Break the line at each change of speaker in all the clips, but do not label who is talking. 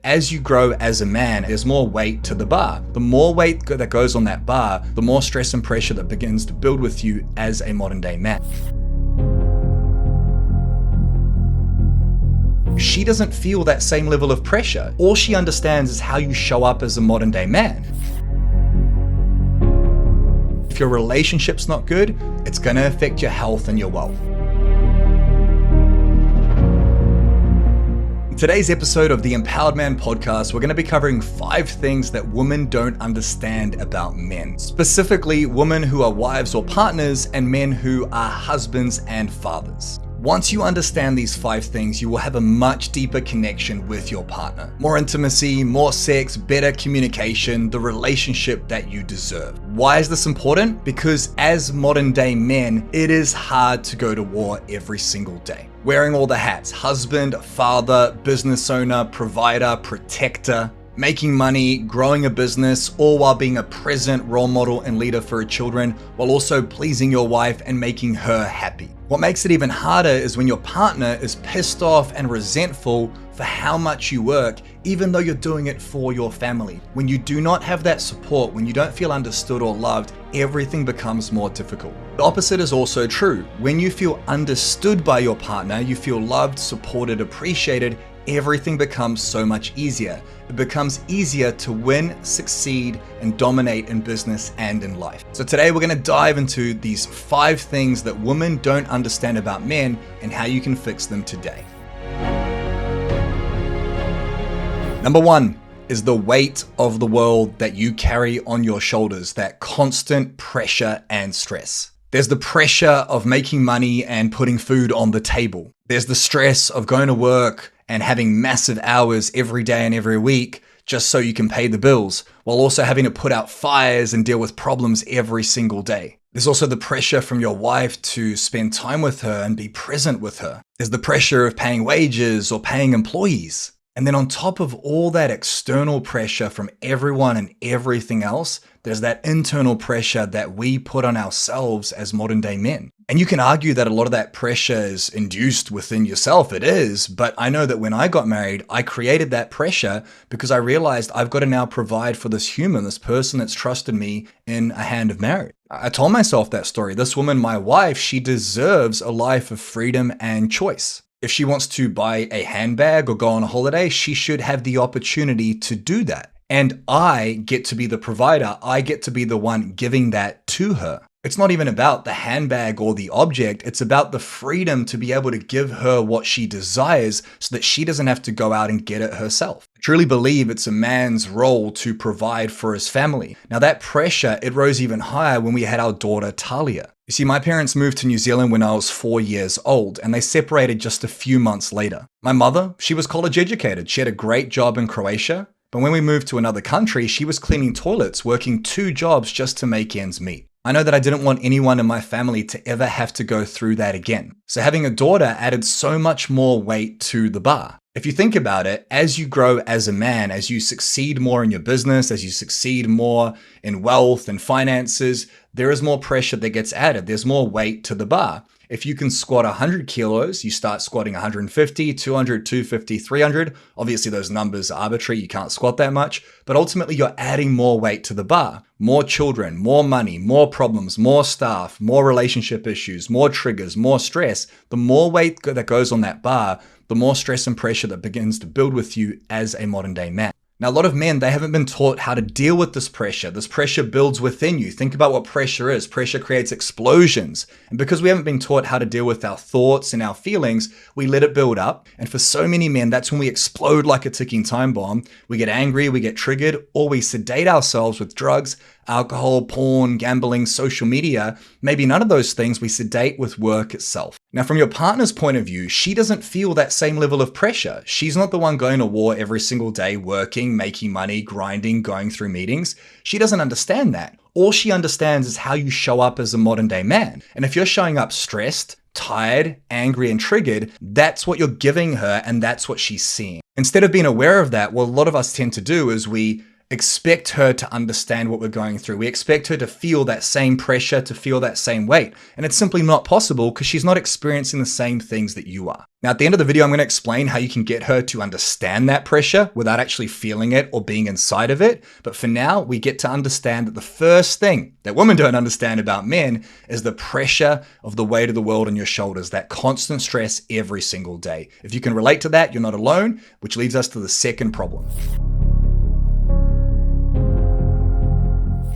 as you grow as a man, there's more weight to the bar. The more weight that goes on that bar, the more stress and pressure that begins to build with you as a modern day man. She doesn't feel that same level of pressure. All she understands is how you show up as a modern day man. If your relationship's not good, it's gonna affect your health and your wealth. In today's episode of the Empowered Man podcast, we're gonna be covering 5 things that women don't understand about men. Specifically, women who are wives or partners and men who are husbands and fathers. Once you understand these 5 things, you will have a much deeper connection with your partner. More intimacy, more sex, better communication, the relationship that you deserve. Why is this important? Because as modern day men, it is hard to go to war every single day. Wearing all the hats, husband, father, business owner, provider, protector, making money, growing a business, all while being a present role model and leader for your children, while also pleasing your wife and making her happy. What makes it even harder is when your partner is pissed off and resentful for how much you work, even though you're doing it for your family. When you do not have that support, when you don't feel understood or loved, everything becomes more difficult. The opposite is also true. When you feel understood by your partner, you feel loved, supported, appreciated, everything becomes so much easier. It becomes easier to win, succeed, and dominate in business and in life. So today we're gonna dive into these 5 things that women don't understand about men and how you can fix them today. Number 1 is the weight of the world that you carry on your shoulders, that constant pressure and stress. There's the pressure of making money and putting food on the table. There's the stress of going to work and having massive hours every day and every week just so you can pay the bills, while also having to put out fires and deal with problems every single day. There's also the pressure from your wife to spend time with her and be present with her. There's the pressure of paying wages or paying employees. And then on top of all that external pressure from everyone and everything else, there's that internal pressure that we put on ourselves as modern day men. And you can argue that a lot of that pressure is induced within yourself. It is, but I know that when I got married, I created that pressure because I realized I've got to now provide for this human, this person that's trusted me in a hand of marriage. I told myself that story. This woman, my wife, she deserves a life of freedom and choice. If she wants to buy a handbag or go on a holiday, she should have the opportunity to do that. And I get to be the provider. I get to be the one giving that to her. It's not even about the handbag or the object. It's about the freedom to be able to give her what she desires so that she doesn't have to go out and get it herself. I truly believe it's a man's role to provide for his family. Now that pressure, it rose even higher when we had our daughter Talia. You see, my parents moved to New Zealand when I was 4 years old, and they separated just a few months later. My mother, she was college educated. She had a great job in Croatia, but when we moved to another country, she was cleaning toilets, working 2 jobs just to make ends meet. I know that I didn't want anyone in my family to ever have to go through that again. So having a daughter added so much more weight to the bar. If you think about it, as you grow as a man, as you succeed more in your business, as you succeed more in wealth and finances, there is more pressure that gets added. There's more weight to the bar. If you can squat 100 kilos, you start squatting 150, 200, 250, 300. Obviously, those numbers are arbitrary. You can't squat that much, but ultimately you're adding more weight to the bar. More children, more money, more problems, more staff, more relationship issues, more triggers, more stress. The more weight that goes on that bar, the more stress and pressure that begins to build with you as a modern day man. Now, a lot of men, they haven't been taught how to deal with this pressure. This pressure builds within you. Think about what pressure is. Pressure creates explosions. And because we haven't been taught how to deal with our thoughts and our feelings, we let it build up. And for so many men, that's when we explode like a ticking time bomb. We get angry, we get triggered, or we sedate ourselves with drugs, alcohol, porn, gambling, social media. Maybe none of those things. We sedate with work itself. Now, from your partner's point of view, she doesn't feel that same level of pressure. She's not the one going to war every single day, working, making money, grinding, going through meetings. She doesn't understand that. All she understands is how you show up as a modern day man. And if you're showing up stressed, tired, angry, and triggered, that's what you're giving her and that's what she's seeing. Instead of being aware of that, what a lot of us tend to do is we expect her to understand what we're going through. We expect her to feel that same pressure, to feel that same weight. And it's simply not possible because she's not experiencing the same things that you are. Now, at the end of the video, I'm going to explain how you can get her to understand that pressure without actually feeling it or being inside of it. But for now, we get to understand that the first thing that women don't understand about men is the pressure of the weight of the world on your shoulders, that constant stress every single day. If you can relate to that, you're not alone, which leads us to the second problem.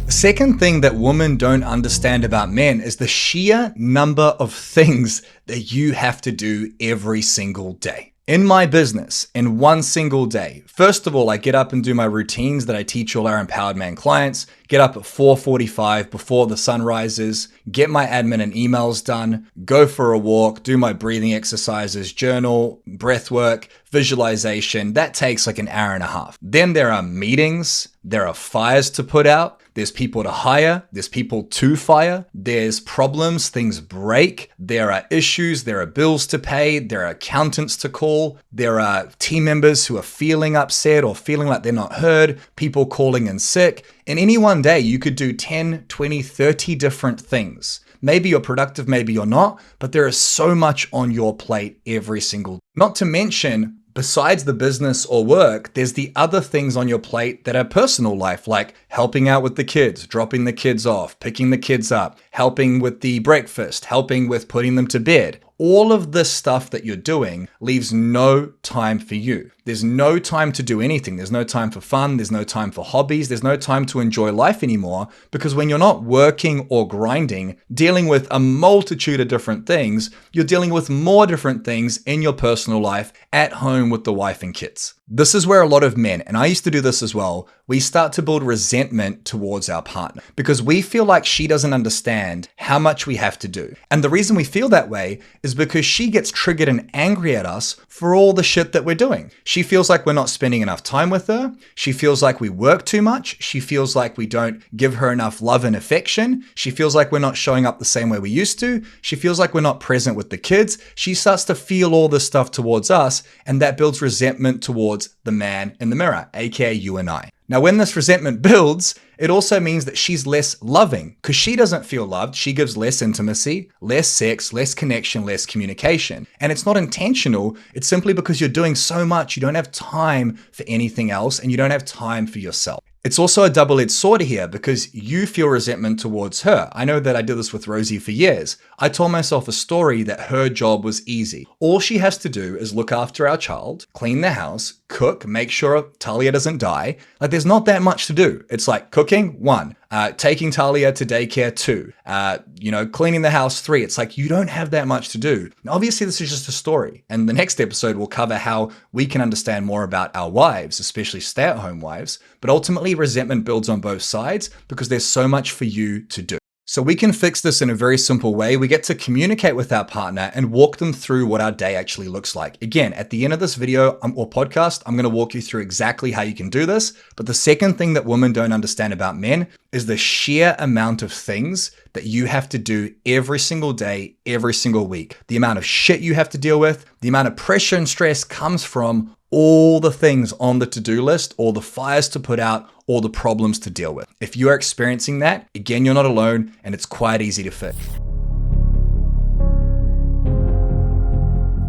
The second thing that women don't understand about men is the sheer number of things that you have to do every single day. In my business, in one single day, first of all, I get up and do my routines that I teach all our Empowered Man clients, get up at 4:45 before the sun rises, get my admin and emails done, go for a walk, do my breathing exercises, journal, breath work, visualization. That takes like an hour and a half. Then there are meetings, there are fires to put out, there's people to hire, there's people to fire, there's problems, things break, there are issues, there are bills to pay, there are accountants to call, there are team members who are feeling upset or feeling like they're not heard, people calling in sick. In any one day, you could do 10, 20, 30 different things. Maybe you're productive, maybe you're not, but there is so much on your plate every single day. Not to mention, besides the business or work, there's the other things on your plate that are personal life, like helping out with the kids, dropping the kids off, picking the kids up, helping with the breakfast, helping with putting them to bed. All of this stuff that you're doing leaves no time for you. There's no time to do anything. There's no time for fun. There's no time for hobbies. There's no time to enjoy life anymore, because when you're not working or grinding, dealing with a multitude of different things, you're dealing with more different things in your personal life at home with the wife and kids. This is where a lot of men, and I used to do this as well, we start to build resentment towards our partner because we feel like she doesn't understand how much we have to do. And the reason we feel that way is because she gets triggered and angry at us for all the shit that we're doing. She feels like we're not spending enough time with her. She feels like we work too much. She feels like we don't give her enough love and affection. She feels like we're not showing up the same way we used to. She feels like we're not present with the kids. She starts to feel all this stuff towards us, and that builds resentment towards the man in the mirror, aka you and I. Now, when this resentment builds, it also means that she's less loving because she doesn't feel loved. She gives less intimacy, less sex, less connection, less communication. And it's not intentional. It's simply because you're doing so much, you don't have time for anything else and you don't have time for yourself. It's also a double-edged sword here because you feel resentment towards her. I know that I did this with Rosie for years. I told myself a story that her job was easy. All she has to do is look after our child, clean the house, cook, make sure Talia doesn't die. Like, there's not that much to do. It's like cooking, 1, taking Talia to daycare, 2, cleaning the house, 3. It's like, you don't have that much to do. Now, obviously, this is just a story. And the next episode will cover how we can understand more about our wives, especially stay-at-home wives. But ultimately, resentment builds on both sides because there's so much for you to do. So we can fix this in a very simple way. We get to communicate with our partner and walk them through what our day actually looks like. Again, at the end of this video or podcast, I'm going to walk you through exactly how you can do this. But the second thing that women don't understand about men is the sheer amount of things that you have to do every single day, every single week. The amount of shit you have to deal with, the amount of pressure and stress comes from all the things on the to-do list, all the fires to put out, all the problems to deal with. If you are experiencing that, again, you're not alone and it's quite easy to fix.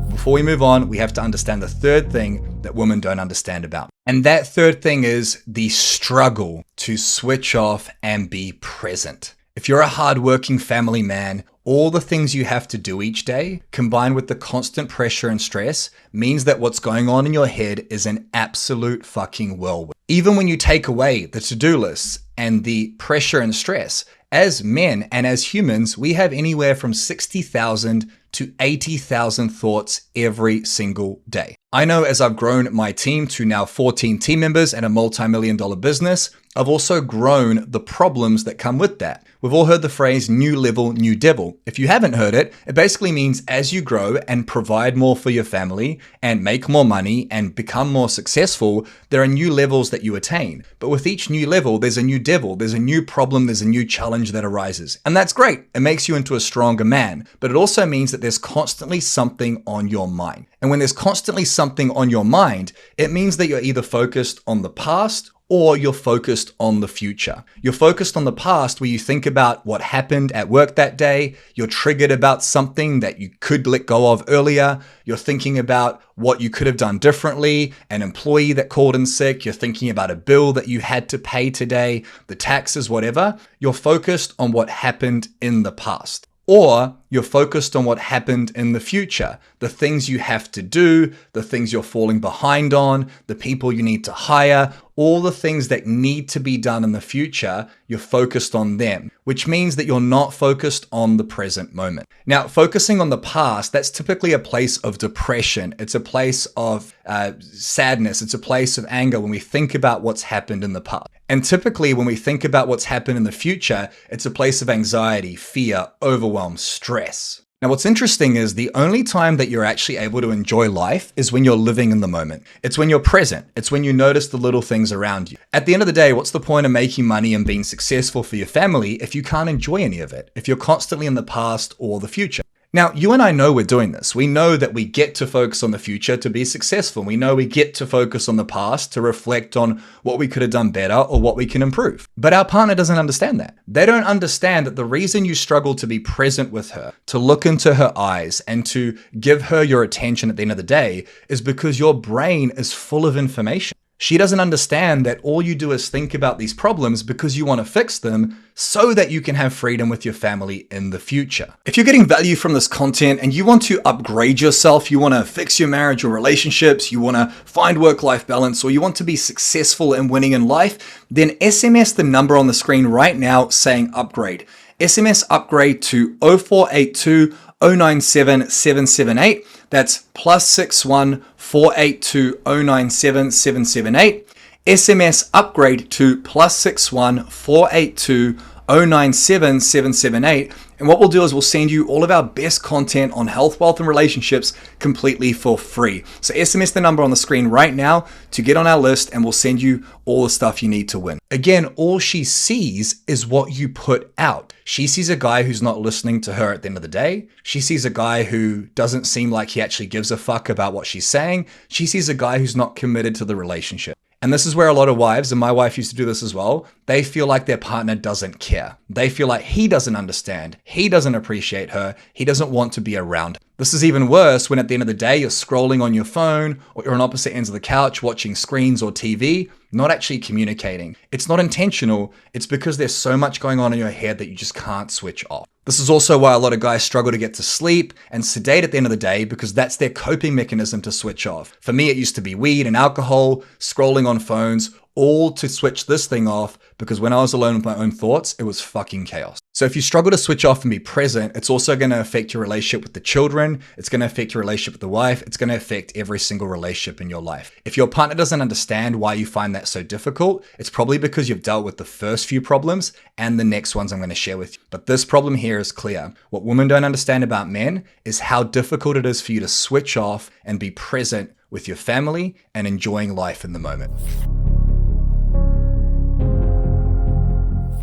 Before we move on, we have to understand the third thing that women don't understand about. And that third thing is the struggle to switch off and be present. If you're a hardworking family man, all the things you have to do each day, combined with the constant pressure and stress, means that what's going on in your head is an absolute fucking whirlwind. Even when you take away the to-do lists and the pressure and stress, as men and as humans, we have anywhere from 60,000 to 80,000 thoughts every single day. I know as I've grown my team to now 14 team members and a multi-million-dollar business, I've also grown the problems that come with that. We've all heard the phrase new level, new devil. If you haven't heard it, it basically means as you grow and provide more for your family and make more money and become more successful, there are new levels that you attain. But with each new level, there's a new devil, there's a new problem, there's a new challenge that arises. And that's great. It makes you into a stronger man. But it also means that there's constantly something on your mind. And when there's constantly something on your mind, it means that you're either focused on the past or you're focused on the future. You're focused on the past where you think about what happened at work that day. You're triggered about something that you could let go of earlier. You're thinking about what you could have done differently, an employee that called in sick. You're thinking about a bill that you had to pay today, the taxes, whatever. You're focused on what happened in the past. Or you're focused on what happened in the future, the things you have to do, the things you're falling behind on, the people you need to hire, all the things that need to be done in the future, you're focused on them, which means that you're not focused on the present moment. Now, focusing on the past, that's typically a place of depression. It's a place of sadness. It's a place of anger when we think about what's happened in the past. And typically when we think about what's happened in the future, it's a place of anxiety, fear, overwhelm, stress. Now, what's interesting is the only time that you're actually able to enjoy life is when you're living in the moment. It's when you're present. It's when you notice the little things around you. At the end of the day, what's the point of making money and being successful for your family if you can't enjoy any of it, if you're constantly in the past or the future? Now, you and I know we're doing this. We know that we get to focus on the future to be successful. We know we get to focus on the past to reflect on what we could have done better or what we can improve. But our partner doesn't understand that. They don't understand that the reason you struggle to be present with her, to look into her eyes and to give her your attention at the end of the day is because your brain is full of information. She doesn't understand that all you do is think about these problems because you want to fix them so that you can have freedom with your family in the future. If you're getting value from this content and you want to upgrade yourself, you want to fix your marriage or relationships, you want to find work-life balance, or you want to be successful and winning in life, then SMS the number on the screen right now saying upgrade. SMS upgrade to 0482 097 778. That's +61 482 097 778. SMS upgrade to +61 482 097 778. And what we'll do is we'll send you all of our best content on health, wealth, and relationships completely for free. So SMS the number on the screen right now to get on our list, and we'll send you all the stuff you need to win. Again, all she sees is what you put out. She sees a guy who's not listening to her at the end of the day. She sees a guy who doesn't seem like he actually gives a fuck about what she's saying. She sees a guy who's not committed to the relationship. And this is where a lot of wives, and my wife used to do this as well, they feel like their partner doesn't care. They feel like he doesn't understand. He doesn't appreciate her. He doesn't want to be around her. This is even worse when at the end of the day, you're scrolling on your phone or you're on opposite ends of the couch watching screens or TV, not actually communicating. It's not intentional. It's because there's so much going on in your head that you just can't switch off. This is also why a lot of guys struggle to get to sleep and sedate at the end of the day, because that's their coping mechanism to switch off. For me, it used to be weed and alcohol, scrolling on phones, all to switch this thing off, because when I was alone with my own thoughts, it was fucking chaos. So if you struggle to switch off and be present, it's also going to affect your relationship with the children. It's going to affect your relationship with the wife. It's going to affect every single relationship in your life. If your partner doesn't understand why you find that so difficult, it's probably because you've dealt with the first few problems and the next ones I'm going to share with you. But this problem here is clear. What women don't understand about men is how difficult it is for you to switch off and be present with your family and enjoying life in the moment.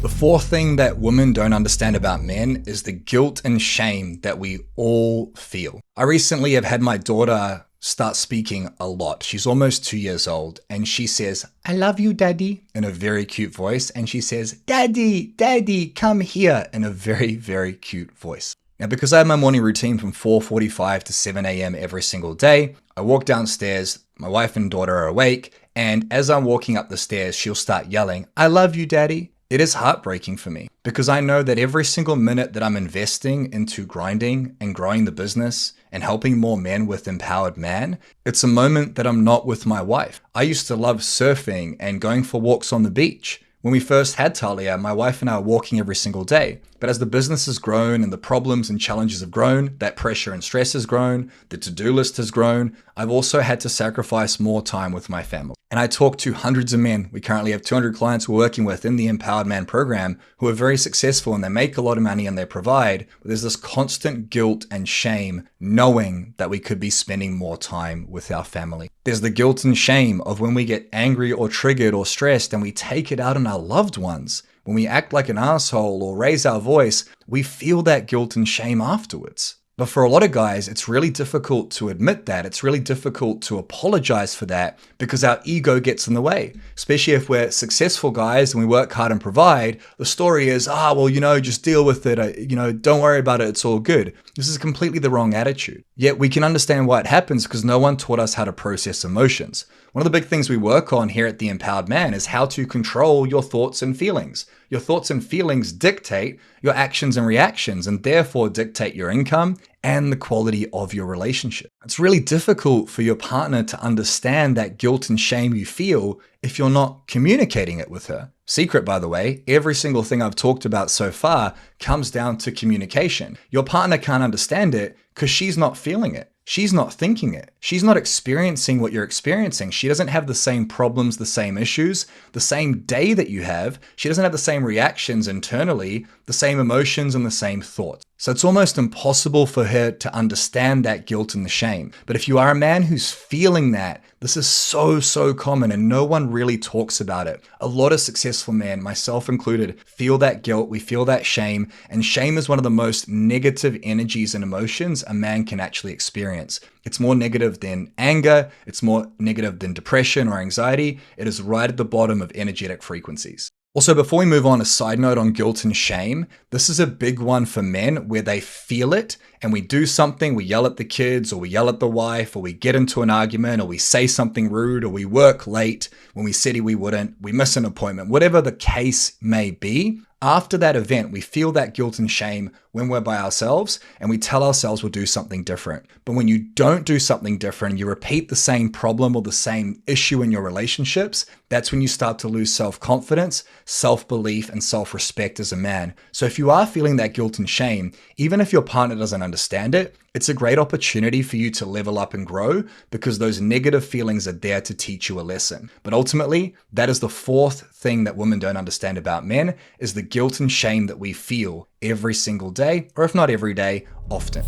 The fourth thing that women don't understand about men is the guilt and shame that we all feel. I recently have had my daughter start speaking a lot. She's almost 2 years old, and she says, "I love you, Daddy," in a very cute voice. And she says, "Daddy, Daddy, come here," in a very, very cute voice. Now, because I have my morning routine from 4:45 to 7 a.m. every single day, I walk downstairs, my wife and daughter are awake, and as I'm walking up the stairs, she'll start yelling, "I love you, Daddy." It is heartbreaking for me because I know that every single minute that I'm investing into grinding and growing the business and helping more men with Empowered Man, it's a moment that I'm not with my wife. I used to love surfing and going for walks on the beach. When we first had Talia, my wife and I were walking every single day. But as the business has grown and the problems and challenges have grown, that pressure and stress has grown, the to-do list has grown, I've also had to sacrifice more time with my family. And I talk to hundreds of men. We currently have 200 clients we're working with in the Empowered Man program who are very successful, and they make a lot of money and they provide. But there's this constant guilt and shame knowing that we could be spending more time with our family. There's the guilt and shame of when we get angry or triggered or stressed and we take it out on our loved ones. When we act like an asshole or raise our voice, we feel that guilt and shame afterwards. But for a lot of guys, it's really difficult to admit that. It's really difficult to apologize for that because our ego gets in the way. Especially if we're successful guys and we work hard and provide, the story is, just deal with it. Don't worry about it. It's all good. This is completely the wrong attitude. Yet we can understand why it happens because no one taught us how to process emotions. One of the big things we work on here at The Empowered Man is how to control your thoughts and feelings. Your thoughts and feelings dictate your actions and reactions and therefore dictate your income and the quality of your relationship. It's really difficult for your partner to understand that guilt and shame you feel if you're not communicating it with her. Secret, by the way, every single thing I've talked about so far comes down to communication. Your partner can't understand it because she's not feeling it. She's not thinking it. She's not experiencing what you're experiencing. She doesn't have the same problems, the same issues, the same day that you have. She doesn't have the same reactions internally, the same emotions and the same thoughts. So it's almost impossible for her to understand that guilt and the shame. But if you are a man who's feeling that, this is so common and no one really talks about it. A lot of successful men, myself included, feel that guilt, we feel that shame, and shame is one of the most negative energies and emotions a man can actually experience. It's more negative than anger, it's more negative than depression or anxiety. It is right at the bottom of energetic frequencies. Also, before we move on, a side note on guilt and shame. This is a big one for men where they feel it and we do something, we yell at the kids or we yell at the wife or we get into an argument or we say something rude or we work late when we said we wouldn't, we miss an appointment, whatever the case may be. After that event, we feel that guilt and shame when we're by ourselves and we tell ourselves we'll do something different. But when you don't do something different, you repeat the same problem or the same issue in your relationships, that's when you start to lose self-confidence, self-belief, and self-respect as a man. So if you are feeling that guilt and shame, even if your partner doesn't understand it, it's a great opportunity for you to level up and grow because those negative feelings are there to teach you a lesson. But ultimately, that is the fourth thing that women don't understand about men is the guilt and shame that we feel every single day, or if not every day, often.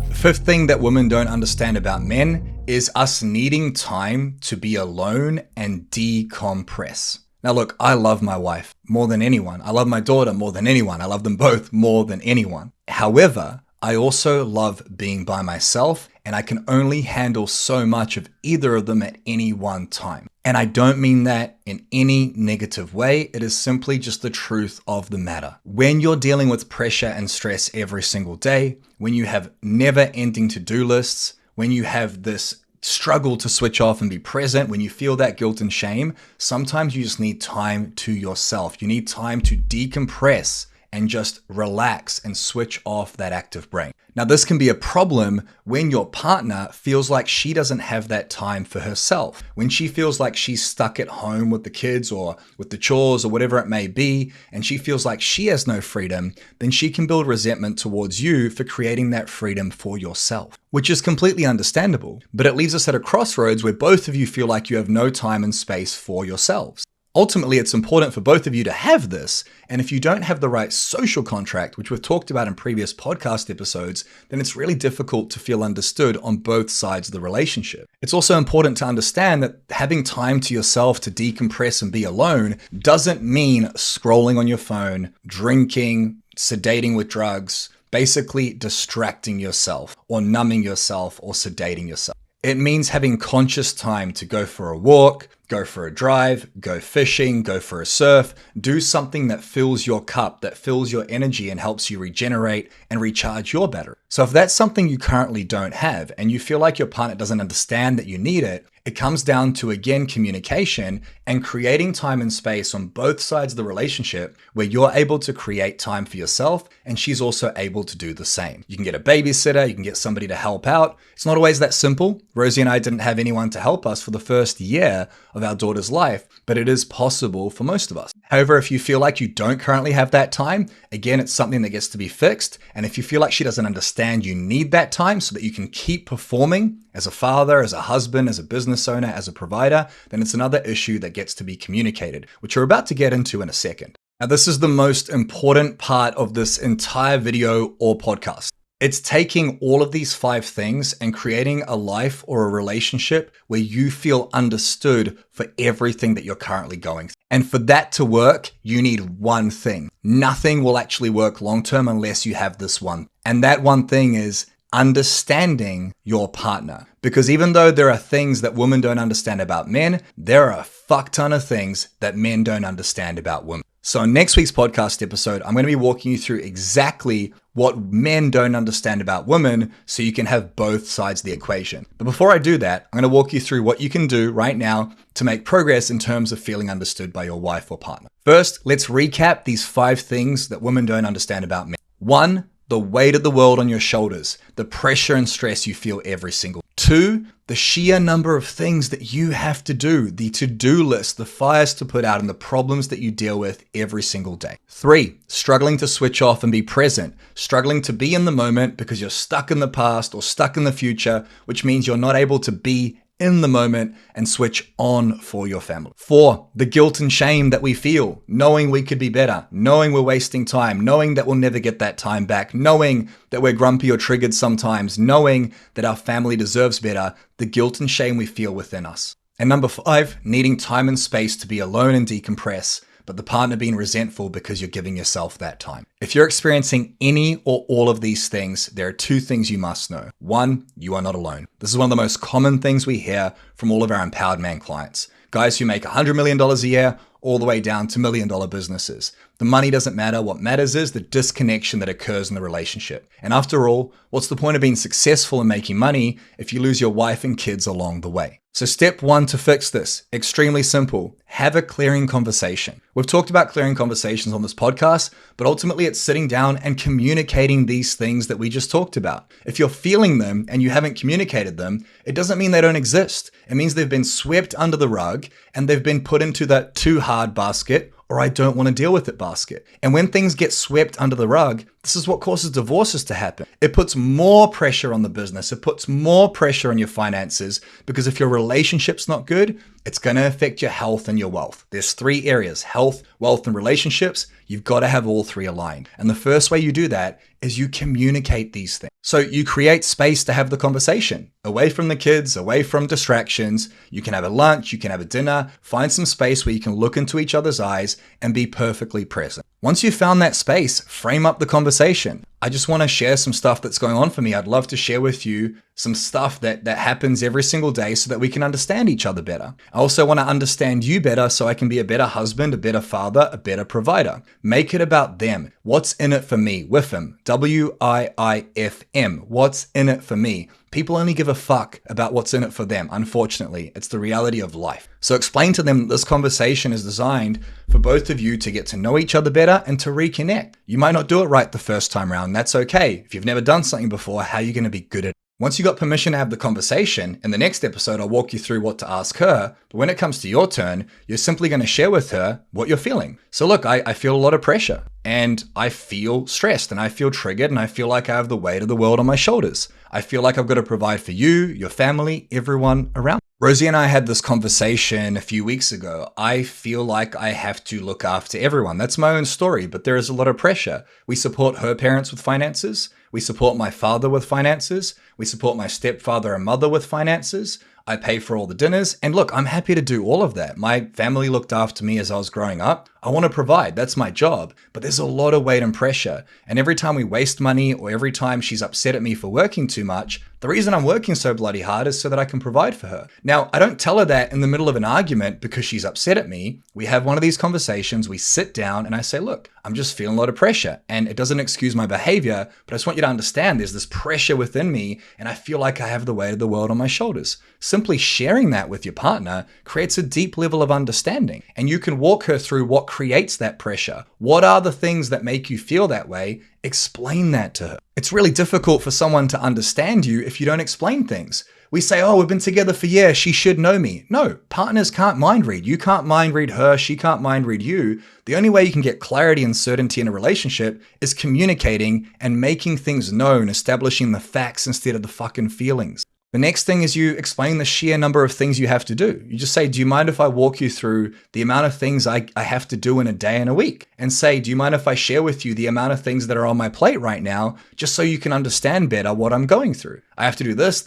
The fifth thing that women don't understand about men is us needing time to be alone and decompress. Now look, I love my wife more than anyone. I love my daughter more than anyone. I love them both more than anyone. However, I also love being by myself and I can only handle so much of either of them at any one time. And I don't mean that in any negative way. It is simply just the truth of the matter. When you're dealing with pressure and stress every single day, when you have never-ending to-do lists, when you have this struggle to switch off and be present, when you feel that guilt and shame, sometimes you just need time to yourself. You need time to decompress and just relax and switch off that active brain. Now, this can be a problem when your partner feels like she doesn't have that time for herself. When she feels like she's stuck at home with the kids or with the chores or whatever it may be, and she feels like she has no freedom, then she can build resentment towards you for creating that freedom for yourself, which is completely understandable. But it leaves us at a crossroads where both of you feel like you have no time and space for yourselves. Ultimately, it's important for both of you to have this, and if you don't have the right social contract, which we've talked about in previous podcast episodes, then it's really difficult to feel understood on both sides of the relationship. It's also important to understand that having time to yourself to decompress and be alone doesn't mean scrolling on your phone, drinking, sedating with drugs, basically distracting yourself or numbing yourself or sedating yourself. It means having conscious time to go for a walk, go for a drive, go fishing, go for a surf, do something that fills your cup, that fills your energy and helps you regenerate and recharge your battery. So if that's something you currently don't have and you feel like your partner doesn't understand that you need it, it comes down to, again, communication and creating time and space on both sides of the relationship where you're able to create time for yourself and she's also able to do the same. You can get a babysitter, you can get somebody to help out. It's not always that simple. Rosie and I didn't have anyone to help us for the first year of our daughter's life, but it is possible for most of us. However, if you feel like you don't currently have that time, again, it's something that gets to be fixed. And if you feel like she doesn't understand you need that time so that you can keep performing as a father, as a husband, as a business owner, as a provider, then it's another issue that gets to be communicated, which we're about to get into in a second. Now, this is the most important part of this entire video or podcast. It's taking all of these 5 things and creating a life or a relationship where you feel understood for everything that you're currently going through. And for that to work, you need one thing. Nothing will actually work long term unless you have this one. And that one thing is understanding your partner. Because even though there are things that women don't understand about men, there are a fuck ton of things that men don't understand about women. So in next week's podcast episode, I'm going to be walking you through exactly what men don't understand about women so you can have both sides of the equation. But before I do that, I'm going to walk you through what you can do right now to make progress in terms of feeling understood by your wife or partner. First, let's recap these 5 things that women don't understand about men. 1, the weight of the world on your shoulders, the pressure and stress you feel every single day. 2, the sheer number of things that you have to do, the to-do list, the fires to put out, and the problems that you deal with every single day. 3, struggling to switch off and be present, struggling to be in the moment because you're stuck in the past or stuck in the future, which means you're not able to be in the moment and switch on for your family. 4, the guilt and shame that we feel, knowing we could be better, knowing we're wasting time, knowing that we'll never get that time back, knowing that we're grumpy or triggered sometimes, knowing that our family deserves better, the guilt and shame we feel within us. And number 5, needing time and space to be alone and decompress, but the partner being resentful because you're giving yourself that time. If you're experiencing any or all of these things, there are 2 things you must know. 1, you are not alone. This is one of the most common things we hear from all of our empowered man clients. Guys who make $100 million a year all the way down to $1 million businesses. The money doesn't matter. What matters is the disconnection that occurs in the relationship. And after all, what's the point of being successful and making money if you lose your wife and kids along the way? So step 1 to fix this, extremely simple, have a clearing conversation. We've talked about clearing conversations on this podcast, but ultimately it's sitting down and communicating these things that we just talked about. If you're feeling them and you haven't communicated them, it doesn't mean they don't exist. It means they've been swept under the rug and they've been put into that too hard basket or I don't want to deal with it basket. And when things get swept under the rug, this is what causes divorces to happen. It puts more pressure on the business. It puts more pressure on your finances because if your relationship's not good, it's going to affect your health and your wealth. There's 3 areas, health, wealth, and relationships. You've got to have all 3 aligned. And the first way you do that is you communicate these things. So you create space to have the conversation, away from the kids, away from distractions. You can have a lunch, you can have a dinner, find some space where you can look into each other's eyes and be perfectly present. Once you've found that space, frame up the conversation. I just want to share some stuff that's going on for me. I'd love to share with you some stuff that happens every single day so that we can understand each other better. I also want to understand you better so I can be a better husband, a better father, a better provider. Make it about them. What's in it for me? With them. WIIFM. What's in it for me? People only give a fuck about what's in it for them. Unfortunately, it's the reality of life. So explain to them that this conversation is designed for both of you to get to know each other better and to reconnect. You might not do it right the first time around. That's okay. If you've never done something before, how are you going to be good at it? Once you got permission to have the conversation, in the next episode, I'll walk you through what to ask her. But when it comes to your turn, you're simply going to share with her what you're feeling. So look, I feel a lot of pressure and I feel stressed and I feel triggered and I feel like I have the weight of the world on my shoulders. I feel like I've got to provide for you, your family, everyone around. Rosie and I had this conversation a few weeks ago. I feel like I have to look after everyone. That's my own story, but there is a lot of pressure. We support her parents with finances. We support my father with finances. We support my stepfather and mother with finances. I pay for all the dinners. And look, I'm happy to do all of that. My family looked after me as I was growing up. I want to provide. That's my job. But there's a lot of weight and pressure. And every time we waste money or every time she's upset at me for working too much, the reason I'm working so bloody hard is so that I can provide for her. Now, I don't tell her that in the middle of an argument because she's upset at me. We have one of these conversations, we sit down and I say, look, I'm just feeling a lot of pressure and it doesn't excuse my behavior, but I just want you to understand there's this pressure within me and I feel like I have the weight of the world on my shoulders. Simply sharing that with your partner creates a deep level of understanding and you can walk her through what creates that pressure. What are the things that make you feel that way? Explain that to her. It's really difficult for someone to understand you if you don't explain things. We say, oh, we've been together for years, she should know me. No, partners can't mind read. You can't mind read her, she can't mind read you. The only way you can get clarity and certainty in a relationship is communicating and making things known, establishing the facts instead of the fucking feelings. The next thing is you explain the sheer number of things you have to do. You just say, do you mind if I walk you through the amount of things I have to do in a day and a week? And say, do you mind if I share with you the amount of things that are on my plate right now, just so you can understand better what I'm going through? I have to do this.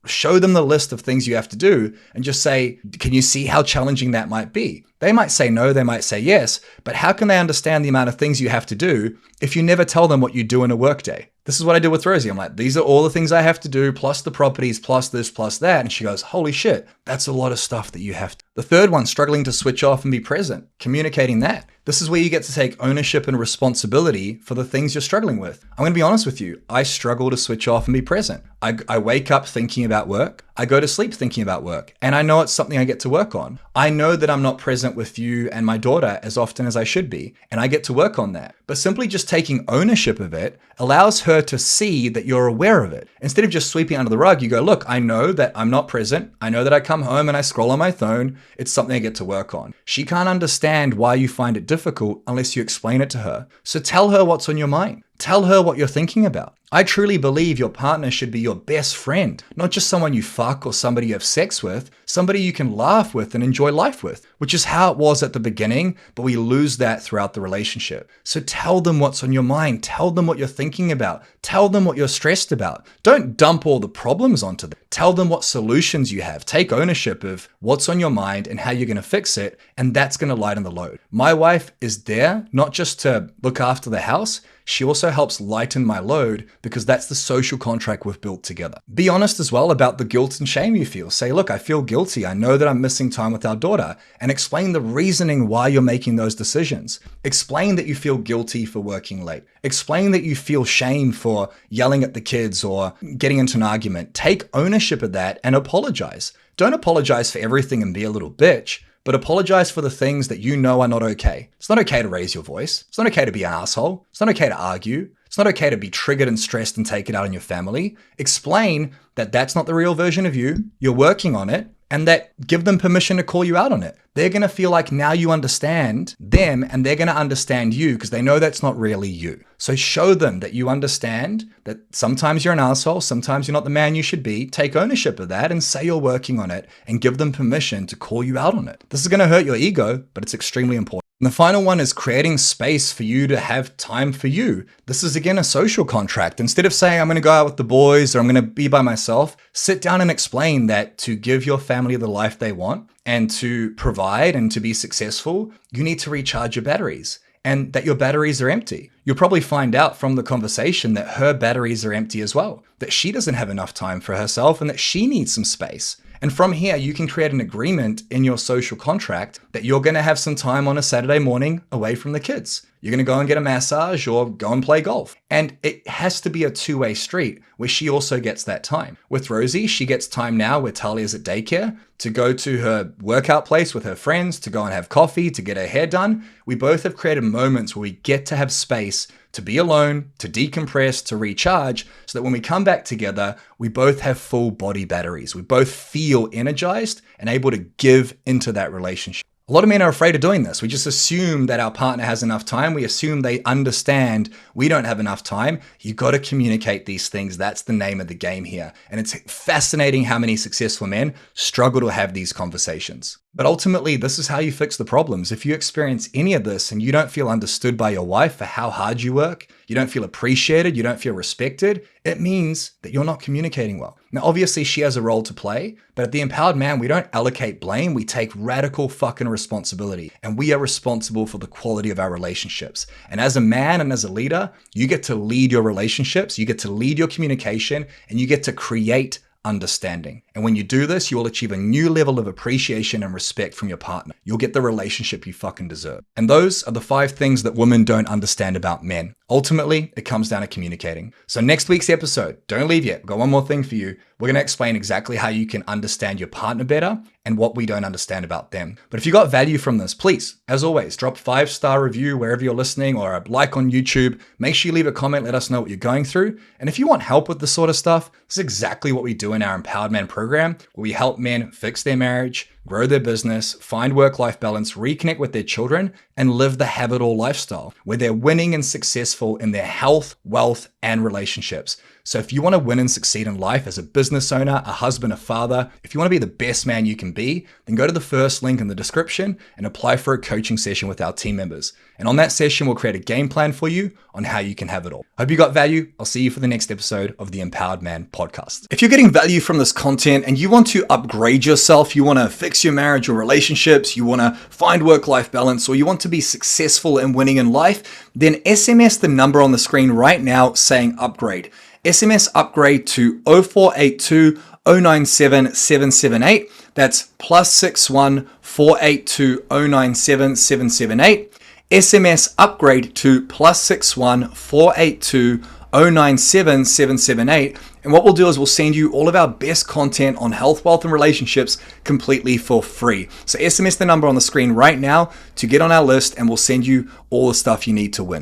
Show them the list of things you have to do and just say, can you see how challenging that might be? They might say no, they might say yes, but how can they understand the amount of things you have to do if you never tell them what you do in a workday? This is what I did with Rosie. I'm like, these are all the things I have to do, plus the properties, plus this, plus that. And she goes, holy shit, that's a lot of stuff that you have to. The third one, struggling to switch off and be present, communicating that. This is where you get to take ownership and responsibility for the things you're struggling with. I'm going to be honest with you. I struggle to switch off and be present. I wake up thinking about work. I go to sleep thinking about work. And I know it's something I get to work on. I know that I'm not present with you and my daughter as often as I should be. And I get to work on that. But simply just taking ownership of it allows her to see that you're aware of it. Instead of just sweeping under the rug, you go, look, I know that I'm not present. I know that I come home and I scroll on my phone. It's something I get to work on. She can't understand why you find it difficult unless you explain it to her. So tell her what's on your mind. Tell her what you're thinking about. I truly believe your partner should be your best friend, not just someone you fuck or somebody you have sex with, somebody you can laugh with and enjoy life with, which is how it was at the beginning, but we lose that throughout the relationship. So tell them what's on your mind. Tell them what you're thinking about. Tell them what you're stressed about. Don't dump all the problems onto them. Tell them what solutions you have. Take ownership of what's on your mind and how you're going to fix it, and that's going to lighten the load. My wife is there not just to look after the house, she also helps lighten my load because that's the social contract we've built together. Be honest as well about the guilt and shame you feel. Say, look, I feel guilty. I know that I'm missing time with our daughter, and explain the reasoning why you're making those decisions. Explain that you feel guilty for working late. Explain that you feel shame for yelling at the kids or getting into an argument. Take ownership of that and apologize. Don't apologize for everything and be a little bitch, but apologize for the things that you know are not okay. It's not okay to raise your voice. It's not okay to be an asshole. It's not okay to argue. It's not okay to be triggered and stressed and take it out on your family. Explain that that's not the real version of you. You're working on it, and that give them permission to call you out on it. They're going to feel like now you understand them, and they're going to understand you because they know that's not really you. So show them that you understand that sometimes you're an asshole, sometimes you're not the man you should be. Take ownership of that and say you're working on it, and give them permission to call you out on it. This is going to hurt your ego, but it's extremely important. And the final one is creating space for you to have time for you. This is again a social contract. Instead of saying, I'm going to go out with the boys or I'm going to be by myself, sit down and explain that to give your family the life they want and to provide and to be successful, you need to recharge your batteries and that your batteries are empty. You'll probably find out from the conversation that her batteries are empty as well, that she doesn't have enough time for herself and that she needs some space. And from here, you can create an agreement in your social contract that you're going to have some time on a Saturday morning away from the kids. You're going to go and get a massage or go and play golf. And it has to be a two-way street where she also gets that time. With Rosie, she gets time now where Talia's at daycare to go to her workout place with her friends, to go and have coffee, to get her hair done. We both have created moments where we get to have space to be alone, to decompress, to recharge, so that when we come back together, we both have full body batteries. We both feel energized and able to give into that relationship. A lot of men are afraid of doing this. We just assume that our partner has enough time. We assume they understand we don't have enough time. You got to communicate these things. That's the name of the game here. And it's fascinating how many successful men struggle to have these conversations. But ultimately, this is how you fix the problems. If you experience any of this and you don't feel understood by your wife for how hard you work, you don't feel appreciated, you don't feel respected, it means that you're not communicating well. Now, obviously, she has a role to play, but at the Empowered Man, we don't allocate blame. We take radical fucking responsibility, and we are responsible for the quality of our relationships. And as a man and as a leader, you get to lead your relationships, you get to lead your communication, and you get to create understanding. And when you do this, you will achieve a new level of appreciation and respect from your partner. You'll get the relationship you fucking deserve. And those are the 5 things that women don't understand about men. Ultimately, it comes down to communicating. So next week's episode, don't leave yet. I've got one more thing for you. We're going to explain exactly how you can understand your partner better and what we don't understand about them. But if you got value from this, please, as always, drop 5-star review wherever you're listening or a like on YouTube. Make sure you leave a comment. Let us know what you're going through. And if you want help with this sort of stuff, this is exactly what we do in our Empowered Man program, where we help men fix their marriage, grow their business, find work-life balance, reconnect with their children, and live the have-it-all lifestyle where they're winning and successful in their health, wealth, and relationships. So if you want to win and succeed in life as a business owner, a husband, a father, if you want to be the best man you can be, then go to the first link in the description and apply for a coaching session with our team members. And on that session, we'll create a game plan for you on how you can have it all. Hope you got value. I'll see you for the next episode of the Empowered Man podcast. If you're getting value from this content and you want to upgrade yourself, you want to fix your marriage or relationships, you want to find work-life balance, or you want to be successful and winning in life, then SMS the number on the screen right now saying upgrade. SMS upgrade to 0482 097 778. That's +61 482 097 778. SMS upgrade to +61 482 097 778. And what we'll do is we'll send you all of our best content on health, wealth, and relationships completely for free. So SMS the number on the screen right now to get on our list, and we'll send you all the stuff you need to win.